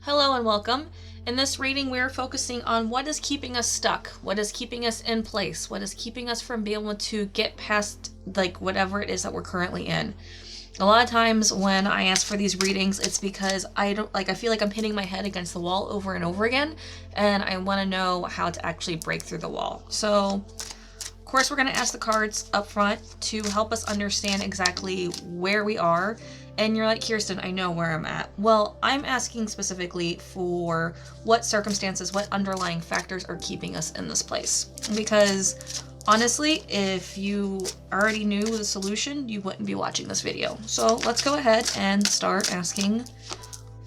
Hello and welcome. In this reading, we're focusing on what is keeping us stuck, what is keeping us in place, what is keeping us from being able to get past whatever it is that we're currently in. A lot of times when I ask for these readings, it's because I feel like I'm hitting my head against the wall over and over again, and I want to know how to actually break through the wall. So, of course, we're going to ask the cards up front to help us understand exactly where we are. And you're like, Kirsten, I know where I'm at. Well, I'm asking specifically for what circumstances, what underlying factors are keeping us in this place. Because honestly, if you already knew the solution, you wouldn't be watching this video. So let's go ahead and start asking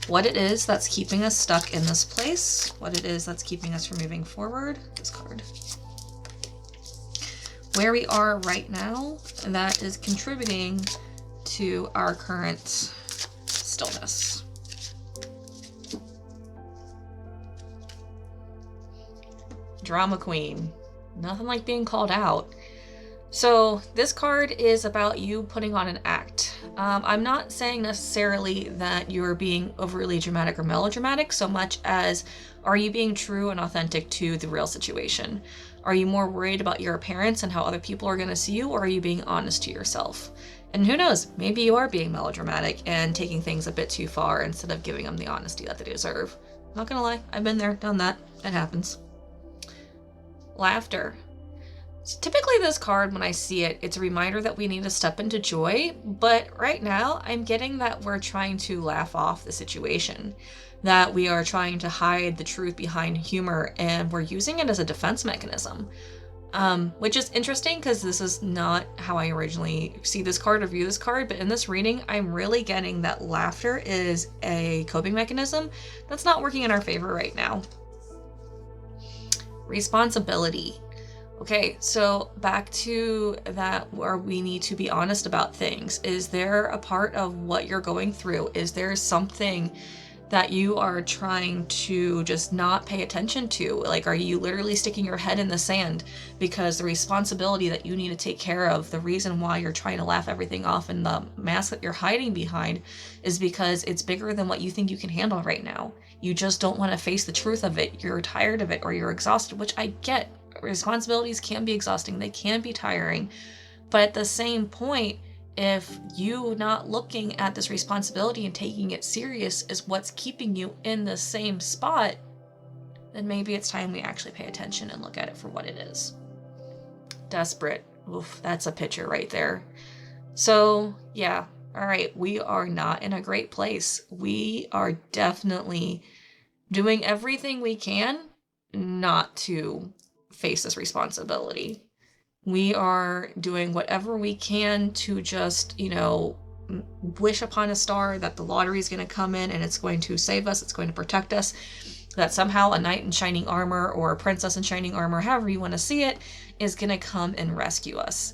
what it is that's keeping us stuck in this place, what it is that's keeping us from moving forward. This card. Where we are right now, that is contributing to our current stillness. Drama queen. Nothing like being called out. So this card is about you putting on an act. I'm not saying necessarily that you're being overly dramatic or melodramatic so much as are you being true and authentic to the real situation? Are you more worried about your appearance and how other people are going to see you, or are you being honest to yourself? And who knows, maybe you are being melodramatic and taking things a bit too far instead of giving them the honesty that they deserve. Not gonna lie, I've been there, done that. It happens. Laughter. So typically this card, when I see it, it's a reminder that we need to step into joy, but right now I'm getting that we're trying to laugh off the situation, that we are trying to hide the truth behind humor, and we're using it as a defense mechanism. Which is interesting because this is not how I originally see this card or view this card, but in this reading, I'm really getting that laughter is a coping mechanism that's not working in our favor right now. Responsibility. Okay, so back to that where we need to be honest about things. Is there a part of what you're going through? Is there something that you are trying to just not pay attention to? Like, are you literally sticking your head in the sand because the responsibility that you need to take care of, the reason why you're trying to laugh everything off and the mask that you're hiding behind is because it's bigger than what you think you can handle right now. You just don't want to face the truth of it. You're tired of it or you're exhausted, which I get. Responsibilities can be exhausting. They can be tiring. But at the same point, if you not looking at this responsibility and taking it serious is what's keeping you in the same spot, then maybe it's time we actually pay attention and look at it for what it is. Desperate. Oof, that's a picture right there. So yeah, all right, we are not in a great place. We are definitely doing everything we can not to face this responsibility. We are doing whatever we can to just, wish upon a star that the lottery is going to come in and it's going to save us, it's going to protect us, that somehow a knight in shining armor or a princess in shining armor, however you want to see it, is going to come and rescue us.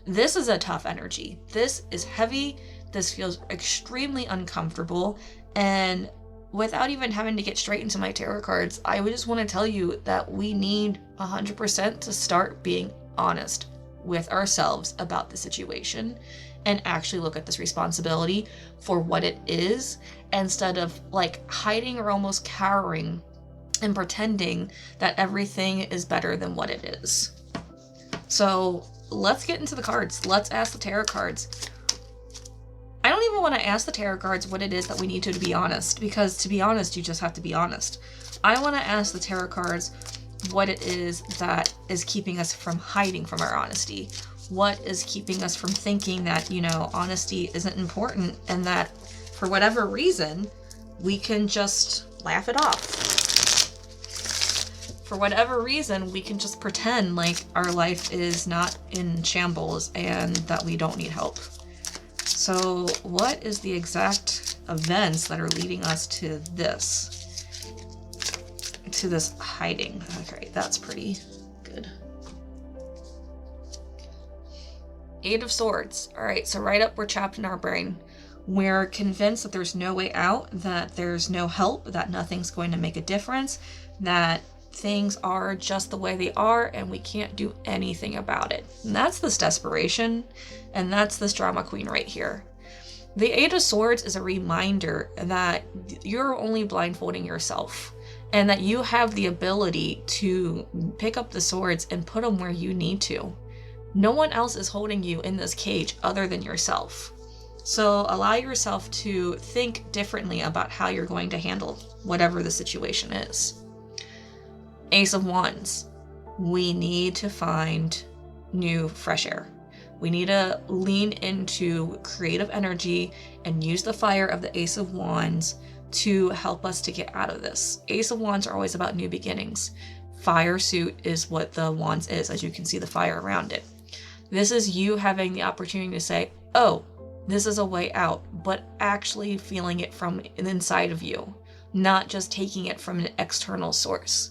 This is a tough energy. This is heavy. This feels extremely uncomfortable. And without even having to get straight into my tarot cards, I would just want to tell you that we need 100% to start being honest with ourselves about the situation and actually look at this responsibility for what it is instead of hiding or almost cowering and pretending that everything is better than what it is. So let's get into the cards. Let's ask the tarot cards. I don't even want to ask the tarot cards what it is that we need to be honest, because to be honest, you just have to be honest. I want to ask the tarot cards what it is that is keeping us from hiding from our honesty. What is keeping us from thinking that, honesty isn't important and that for whatever reason, we can just laugh it off. For whatever reason, we can just pretend like our life is not in shambles and that we don't need help. So what is the exact events that are leading us to this hiding? Okay, that's pretty good. Eight of Swords. All right, so right up, we're trapped in our brain. We're convinced that there's no way out, that there's no help, that nothing's going to make a difference, that things are just the way they are and we can't do anything about it. And that's this desperation, and that's this drama queen right here. The Eight of Swords is a reminder that you're only blindfolding yourself and that you have the ability to pick up the swords and put them where you need to. No one else is holding you in this cage other than yourself. So allow yourself to think differently about how you're going to handle whatever the situation is. Ace of Wands. We need to find new fresh air. We need to lean into creative energy and use the fire of the Ace of Wands to help us to get out of this. Ace of Wands are always about new beginnings. Fire suit is what the Wands is, as you can see the fire around it. This is you having the opportunity to say, oh, this is a way out, but actually feeling it from inside of you, not just taking it from an external source.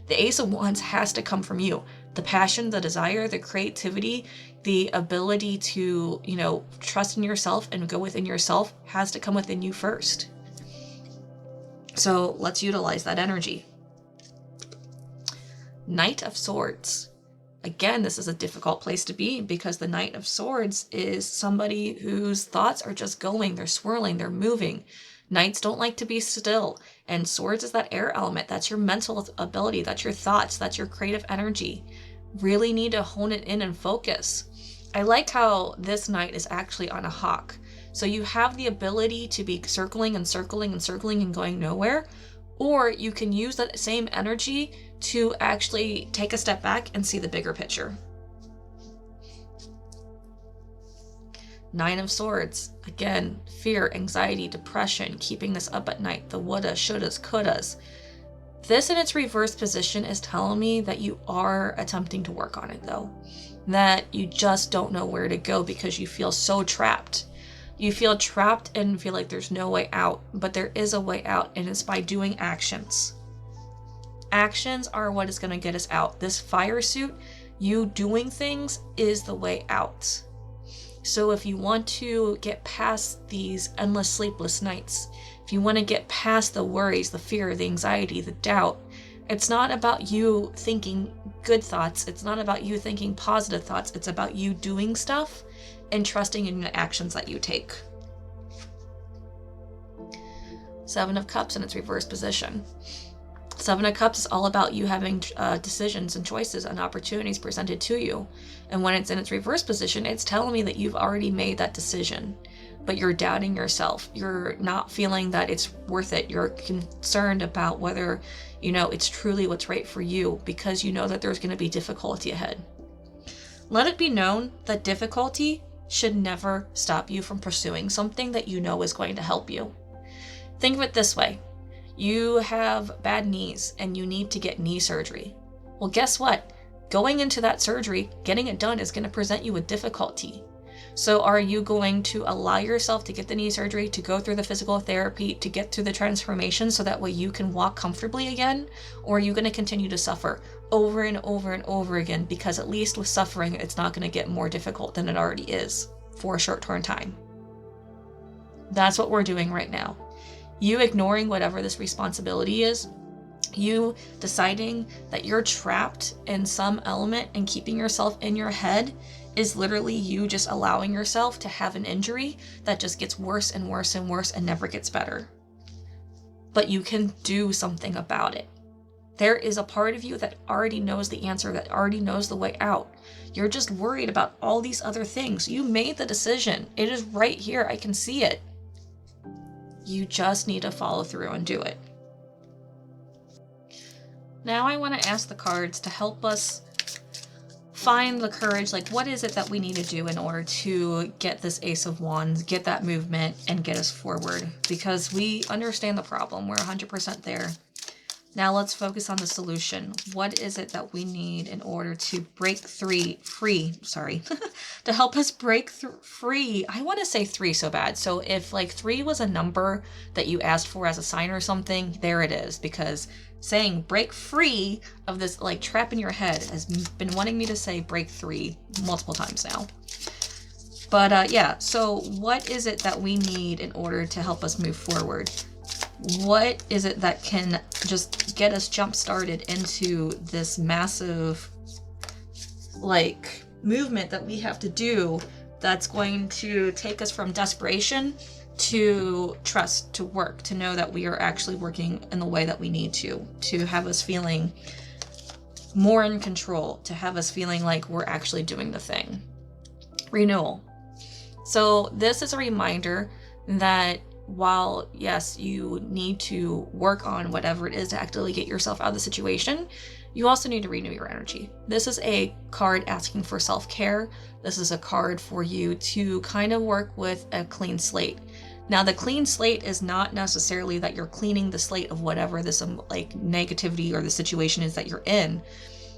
The Ace of Wands has to come from you. The passion, the desire, the creativity, the ability to, trust in yourself and go within yourself has to come within you first. So let's utilize that energy. Knight of Swords. Again, this is a difficult place to be because the Knight of Swords is somebody whose thoughts are just going, they're swirling, they're moving. Knights don't like to be still, and swords is that air element. That's your mental ability, that's your thoughts, that's your creative energy. Really need to hone it in and focus. I like how this knight is actually on a hawk. So you have the ability to be circling and circling and circling and going nowhere, or you can use that same energy to actually take a step back and see the bigger picture. Nine of Swords. Again, fear, anxiety, depression, keeping this up at night, the woulda, shouldas, couldas. This in its reverse position is telling me that you are attempting to work on it though. That you just don't know where to go because you feel so trapped. You feel trapped and feel like there's no way out, but there is a way out, and it's by doing actions. Actions are what is going to get us out. This fire suit, you doing things is the way out. So if you want to get past these endless sleepless nights, if you want to get past the worries, the fear, the anxiety, the doubt, it's not about you thinking good thoughts. It's not about you thinking positive thoughts. It's about you doing stuff and trusting in the actions that you take. Seven of Cups in its reverse position. Seven of Cups is all about you having decisions and choices and opportunities presented to you. And when it's in its reverse position, it's telling me that you've already made that decision, but you're doubting yourself. You're not feeling that it's worth it. You're concerned about whether, it's truly what's right for you because you know that there's going to be difficulty ahead. Let it be known that difficulty should never stop you from pursuing something that you know is going to help you. Think of it this way. You have bad knees and you need to get knee surgery. Well, guess what? Going into that surgery, getting it done is going to present you with difficulty. So are you going to allow yourself to get the knee surgery, to go through the physical therapy, to get through the transformation so that way you can walk comfortably again? Or are you going to continue to suffer over and over and over again? Because at least with suffering, it's not going to get more difficult than it already is for a short-term time. That's what we're doing right now. You ignoring whatever this responsibility is, you deciding that you're trapped in some element and keeping yourself in your head is literally you just allowing yourself to have an injury that just gets worse and worse and worse and never gets better. But you can do something about it. There is a part of you that already knows the answer, that already knows the way out. You're just worried about all these other things. You made the decision. It is right here. I can see it. You just need to follow through and do it. Now I want to ask the cards to help us find the courage, like what is it that we need to do in order to get this Ace of Wands, get that movement, and get us forward? Because we understand the problem. We're 100% there. Now let's focus on the solution. What is it that we need in order to break free, to help us break free? I want to say 3 so bad. So if like 3 was a number that you asked for as a sign or something, there it is. Because saying break free of this like trap in your head has been wanting me to say break 3 multiple times now. But yeah, so what is it that we need in order to help us move forward? What is it that can just get us jump started into this massive like movement that we have to do that's going to take us from desperation to trust, to work, to know that we are actually working in the way that we need to have us feeling more in control, to have us feeling like we're actually doing the thing. Renewal. So this is a reminder that while, yes, you need to work on whatever it is to actively get yourself out of the situation, you also need to renew your energy. This is a card asking for self-care. This is a card for you to kind of work with a clean slate. Now, the clean slate is not necessarily that you're cleaning the slate of whatever this like negativity or the situation is that you're in.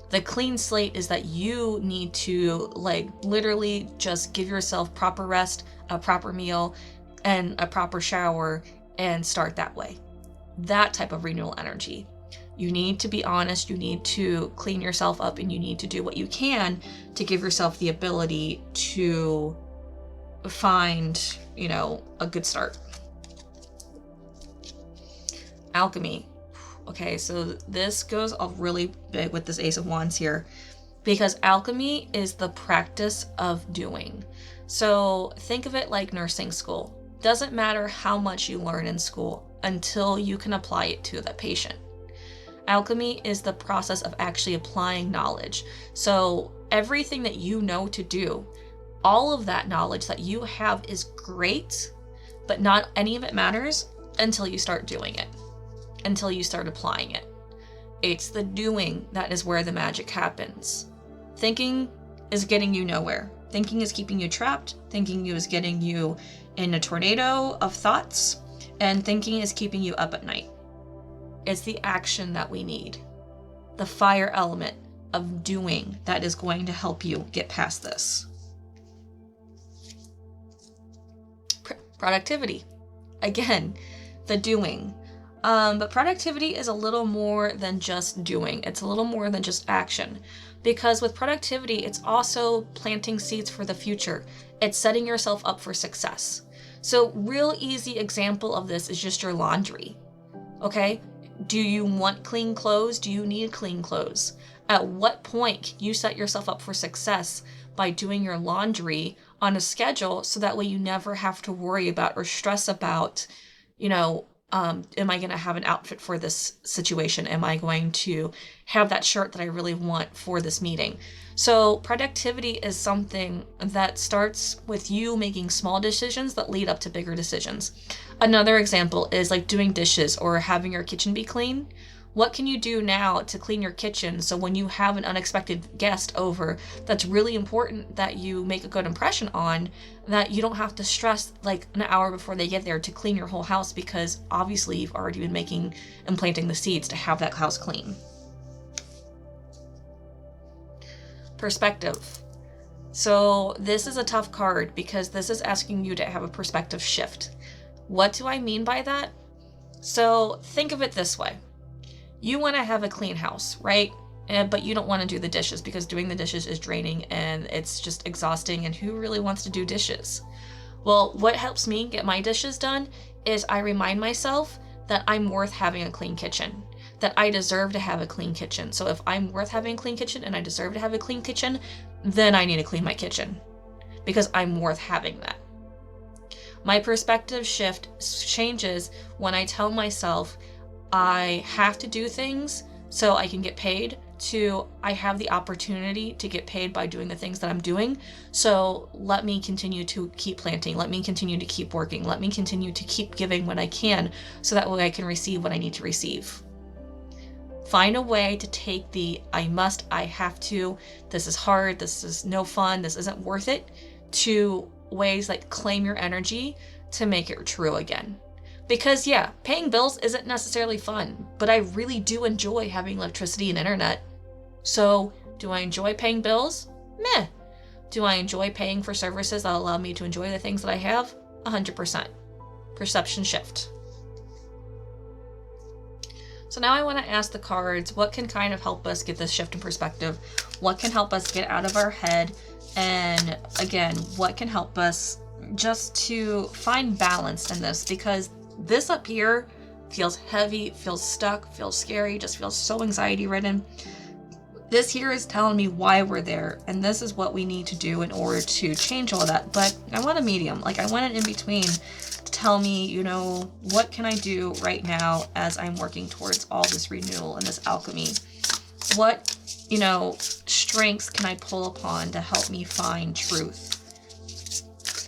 The clean slate is that you need to like literally just give yourself proper rest, a proper meal, and a proper shower, and start that way. That type of renewal energy. You need to be honest, you need to clean yourself up, and you need to do what you can to give yourself the ability to find, you know, a good start. Alchemy. Okay, so this goes off really big with this Ace of Wands here, because alchemy is the practice of doing. So think of it like nursing school. Doesn't matter how much you learn in school until you can apply it to the patient. Alchemy is the process of actually applying knowledge. So everything that you know to do, all of that knowledge that you have is great, but not any of it matters until you start doing it, until you start applying it. It's the doing that is where the magic happens. Thinking is getting you nowhere. Thinking is keeping you trapped. Thinking is getting you in a tornado of thoughts, and thinking is keeping you up at night. It's the action that we need. The fire element of doing that is going to help you get past this. Productivity. Again, the doing. But productivity is a little more than just doing. It's a little more than just action. Because with productivity, it's also planting seeds for the future. It's setting yourself up for success. So real easy example of this is just your laundry. Okay? Do you want clean clothes? Do you need clean clothes? At what point can you set yourself up for success by doing your laundry on a schedule, so that way you never have to worry about or stress about, you know, am I going to have an outfit for this situation? Am I going to have that shirt that I really want for this meeting? So productivity is something that starts with you making small decisions that lead up to bigger decisions. Another example is like doing dishes or having your kitchen be clean. What can you do now to clean your kitchen so when you have an unexpected guest over that's really important that you make a good impression on, that you don't have to stress like an hour before they get there to clean your whole house, because obviously you've already been making and planting the seeds to have that house clean. Perspective. So this is a tough card because this is asking you to have a perspective shift. What do I mean by that? So think of it this way. You want to have a clean house, right? But you don't want to do the dishes because doing the dishes is draining and it's just exhausting, and who really wants to do dishes? Well, what helps me get my dishes done is I remind myself that I'm worth having a clean kitchen, that I deserve to have a clean kitchen. So if I'm worth having a clean kitchen and I deserve to have a clean kitchen, then I need to clean my kitchen because I'm worth having that. My perspective shift changes when I tell myself I have to do things so I can get paid, to I have the opportunity to get paid by doing the things that I'm doing. So let me continue to keep planting. Let me continue to keep working. Let me continue to keep giving when I can, so that way I can receive what I need to receive. Find a way to take the I must, I have to, this is hard, this is no fun, this isn't worth it, to ways like claim your energy to make it true again. Because yeah, paying bills isn't necessarily fun, but I really do enjoy having electricity and internet. So do I enjoy paying bills? Meh. Do I enjoy paying for services that allow me to enjoy the things that I have? 100%. Perception shift. So now I want to ask the cards, what can kind of help us get this shift in perspective? What can help us get out of our head? And again, what can help us just to find balance in this? Because this up here feels heavy, feels stuck, feels scary, just feels so anxiety ridden. This here is telling me why we're there, and this is what we need to do in order to change all that. But I want a medium. Like, I want an in-between to tell me, you know, what can I do right now as I'm working towards all this renewal and this alchemy? What, you know, strengths can I pull upon to help me find truth?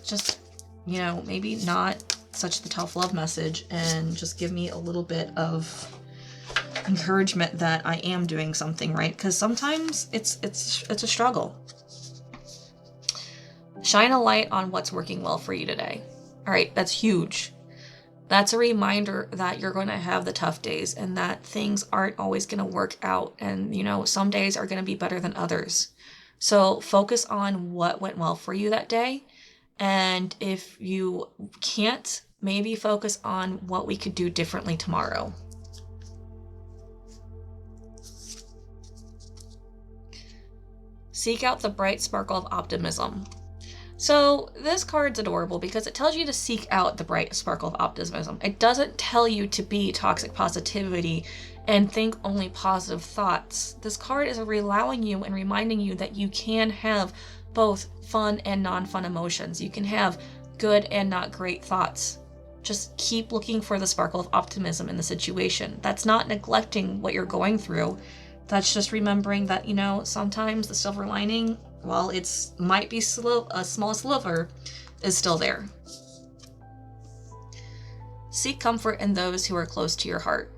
Just, you know, maybe not such the tough love message, and just give me a little bit of encouragement that I am doing something right, because sometimes it's a struggle. Shine a light on what's working well for you today. All right, that's huge. That's a reminder that you're going to have the tough days and that things aren't always going to work out, and you know, some days are going to be better than others. So focus on what went well for you that day, and if you can't, maybe focus on what we could do differently tomorrow. Seek out the bright sparkle of optimism. So this card's adorable because it tells you to seek out the bright sparkle of optimism. It doesn't tell you to be toxic positivity and think only positive thoughts. This card is allowing you and reminding you that you can have both fun and non-fun emotions. You can have good and not great thoughts. Just keep looking for the sparkle of optimism in the situation. That's not neglecting what you're going through. That's just remembering that, you know, sometimes the silver lining, while it's might be a small sliver, is still there. Seek comfort in those who are close to your heart.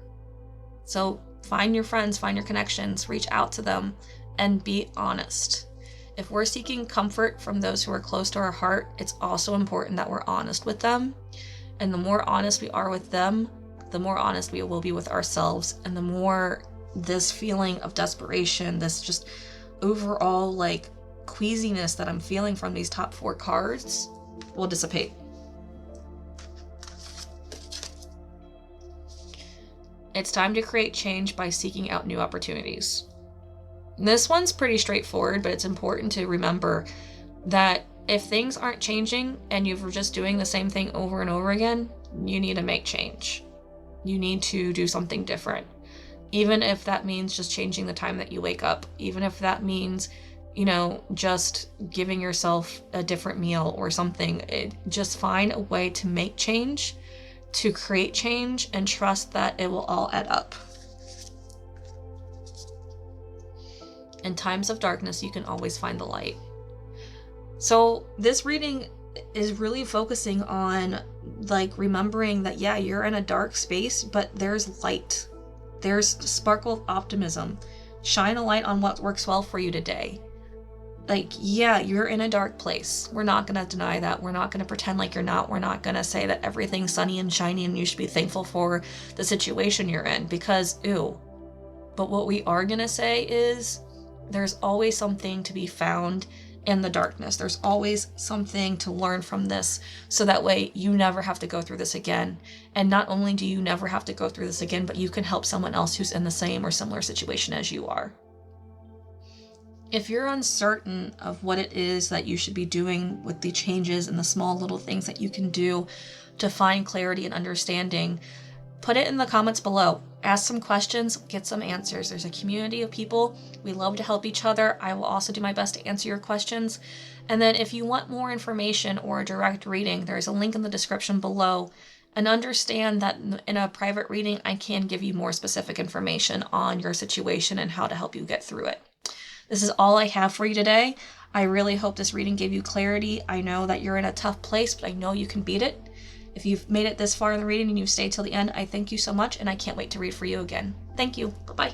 So find your friends, find your connections, reach out to them, and be honest. If we're seeking comfort from those who are close to our heart, it's also important that we're honest with them. And the more honest we are with them, the more honest we will be with ourselves, and the more this feeling of desperation, this just overall like queasiness that I'm feeling from these top 4 cards will dissipate. It's time to create change by seeking out new opportunities. This one's pretty straightforward, but it's important to remember that if things aren't changing and you're just doing the same thing over and over again, you need to make change. You need to do something different. Even if that means just changing the time that you wake up, even if that means, you know, just giving yourself a different meal or something, just find a way to make change, to create change, and trust that it will all add up. In times of darkness, you can always find the light. So this reading is really focusing on like remembering that, yeah, you're in a dark space, but there's light. There's sparkle of optimism. Shine a light on what works well for you today. Like, yeah, you're in a dark place. We're not going to deny that. We're not going to pretend like you're not. We're not going to say that everything's sunny and shiny and you should be thankful for the situation you're in, because, ew. But what we are going to say is there's always something to be found in the darkness. There's always something to learn from this, so that way you never have to go through this again. And not only do you never have to go through this again, but you can help someone else who's in the same or similar situation as you are. If you're uncertain of what it is that you should be doing with the changes and the small little things that you can do to find clarity and understanding, put it in the comments below. Ask some questions, get some answers. There's a community of people. We love to help each other. I will also do my best to answer your questions. And then if you want more information or a direct reading, there's a link in the description below. And understand that in a private reading, I can give you more specific information on your situation and how to help you get through it. This is all I have for you today. I really hope this reading gave you clarity. I know that you're in a tough place, but I know you can beat it. If you've made it this far in the reading and you've stayed till the end, I thank you so much, and I can't wait to read for you again. Thank you. Bye-bye.